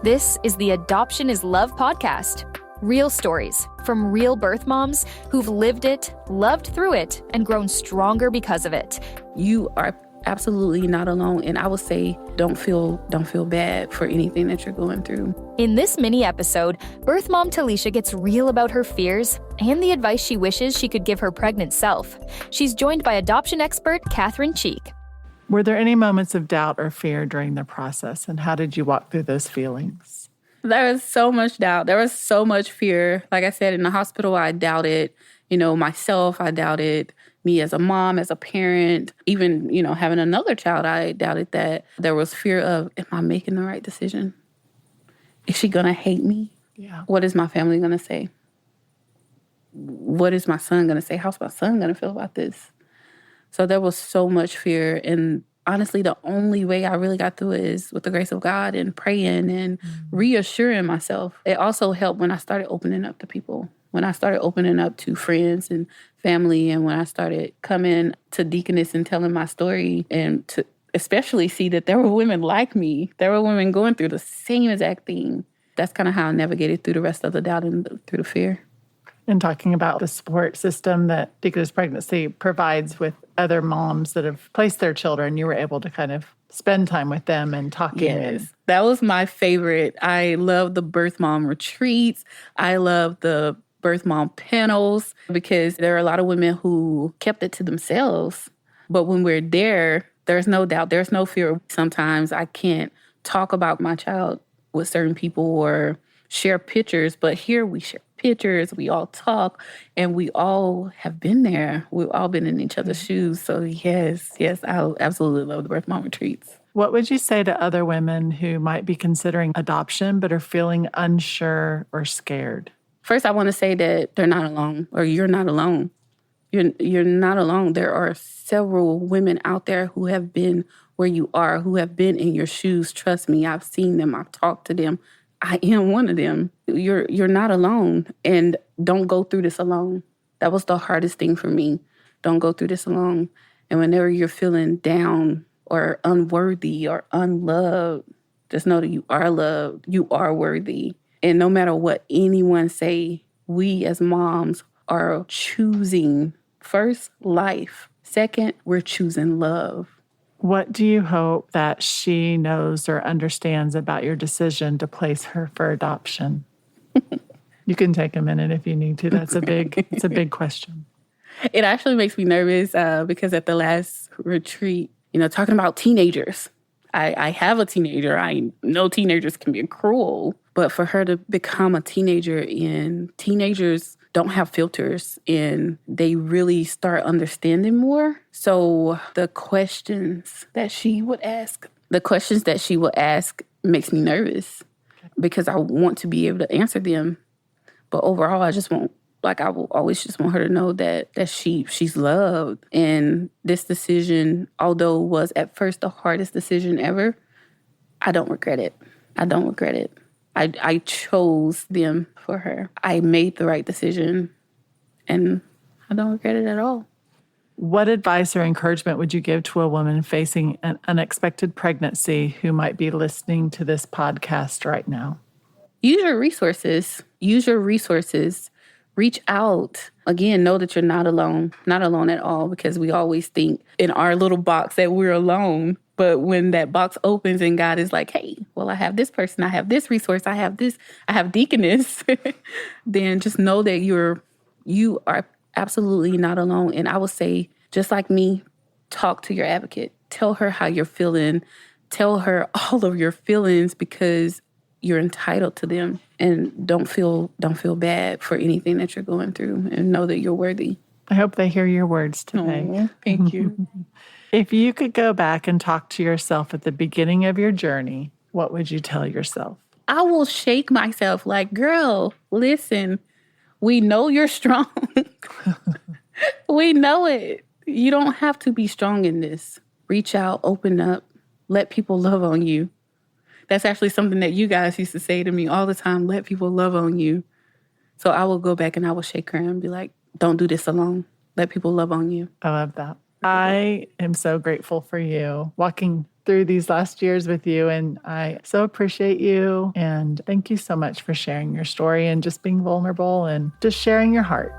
This is the Adoption is Love podcast. Real stories from real birth moms who've lived it, loved through it, and grown stronger because of it. You are absolutely not alone. And I would say don't feel bad for anything that you're going through. In this mini episode, birth mom Taleisha gets real about her fears and the advice she wishes she could give her pregnant self. She's joined by adoption expert Catherine Cheek. Were there any moments of doubt or fear during the process, and how did you walk through those feelings? There was so much doubt. There was so much fear. Like I said, in the hospital, I doubted, myself. I doubted me as a mom, as a parent. Even, having another child, I doubted that. There was fear of, am I making the right decision? Is she going to hate me? Yeah. What is my family going to say? What is my son going to say? How's my son going to feel about this? So there was so much fear. And honestly, the only way I really got through it is with the grace of God and praying and reassuring myself. It also helped when I started opening up to people, when I started opening up to friends and family, and when I started coming to Deaconess and telling my story, and to especially see that there were women like me. There were women going through the same exact thing. That's kind of how I navigated through the rest of the doubt and through the fear. And talking about the support system that Deaconess Pregnancy provides with other moms that have placed their children, you were able to kind of spend time with them and talking. Yes, that was my favorite. I love the birth mom retreats. I love the birth mom panels because there are a lot of women who kept it to themselves. But when we're there, there's no doubt, there's no fear. Sometimes I can't talk about my child with certain people or share pictures, but here we share pictures, we all talk, and we all have been there. We've all been in each other's shoes. So yes, I absolutely love the birth mom retreats. What would you say to other women who might be considering adoption but are feeling unsure or scared? First, I want to say that they're not alone, or you're not alone. You're not alone. There are several women out there who have been where you are, who have been in your shoes. Trust me, I've seen them. I've talked to them. I am one of them. You're not alone, and don't go through this alone. That was the hardest thing for me. Don't go through this alone. And whenever you're feeling down or unworthy or unloved, just know that you are loved. You are worthy. And no matter what anyone say, we as moms are choosing, first, life. Second, we're choosing love. What do you hope that she knows or understands about your decision to place her for adoption? You can take a minute if you need to. It's a big question. It actually makes me nervous because at the last retreat, talking about teenagers, I have a teenager. I know teenagers can be cruel, but for her to become a teenager, and teenagers don't have filters and they really start understanding more. So the questions that she would ask makes me nervous because I want to be able to answer them. But overall, I will always just want her to know that she's loved. And this decision, although was at first the hardest decision ever, I don't regret it. I chose them for her. I made the right decision, and I don't regret it at all. What advice or encouragement would you give to a woman facing an unexpected pregnancy who might be listening to this podcast right now? Use your resources. Reach out. Again, know that you're not alone at all, because we always think in our little box that we're alone. But when that box opens and God is like, hey, well, I have this person, I have this resource, I have Deaconess, then just know that you are absolutely not alone. And I would say, just like me, talk to your advocate. Tell her how you're feeling. Tell her all of your feelings, because you're entitled to them. And don't feel bad for anything that you're going through, and know that you're worthy. I hope they hear your words today. Oh, thank you. If you could go back and talk to yourself at the beginning of your journey, what would you tell yourself? I will shake myself like, girl, listen, we know you're strong. We know it. You don't have to be strong in this. Reach out, open up, let people love on you. That's actually something that you guys used to say to me all the time, let people love on you. So I will go back and I will shake her and be like, don't do this alone. Let people love on you. I love that. I am so grateful for you walking through these last years with you, and I so appreciate you. And thank you so much for sharing your story and just being vulnerable and just sharing your heart.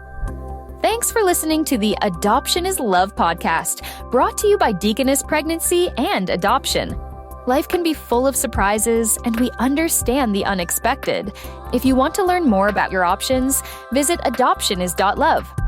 Thanks for listening to the Adoption is Love podcast, brought to you by Deaconess Pregnancy and Adoption. Life can be full of surprises, and we understand the unexpected. If you want to learn more about your options, visit adoptionis.love.